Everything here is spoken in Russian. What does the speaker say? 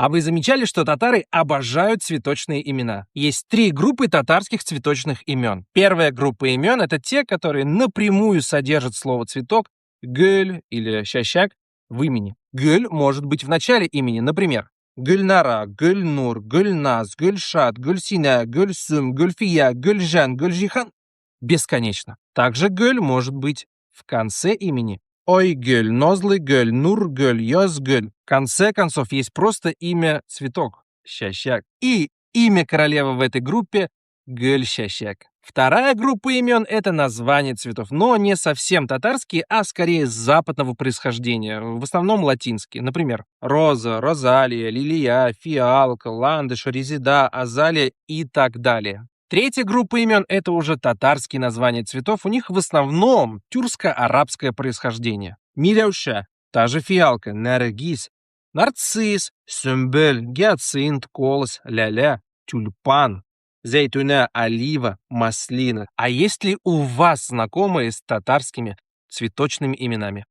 А вы замечали, что татары обожают цветочные имена? Есть 3 группы татарских цветочных имен. Первая группа имен — это те, которые напрямую содержат слово «цветок», «гölь» или «щащак» в имени. «Гölь» может быть в начале имени, например, Гульнара, Гульнур, Гульназ, Гульшат, Гульсина, Гульсум, Гульфия, Гульжан, Гульжихан. Бесконечно. Также Гölь может быть в конце имени. Ойгölь, Нозлыгölь, Нургölь, Йозгölь. В конце концов, есть просто имя цветок — Щащак. И имя королевы в этой группе — Гölь-Щащак. Вторая группа имен — это названия цветов, но не совсем татарские, а скорее западного происхождения, в основном латинские. Например, роза, розалия, лилия, фиалка, ландыш, резида, азалия и так далее. Третья группа имен — это уже татарские названия цветов, у них в основном тюркско-арабское происхождение. Миляуша, та же фиалка, наргиз, нарцисс, сюмбель, гиацинт, колос, ляля, тюльпан, зейтуна, олива, маслина. А есть ли у вас знакомые с татарскими цветочными именами?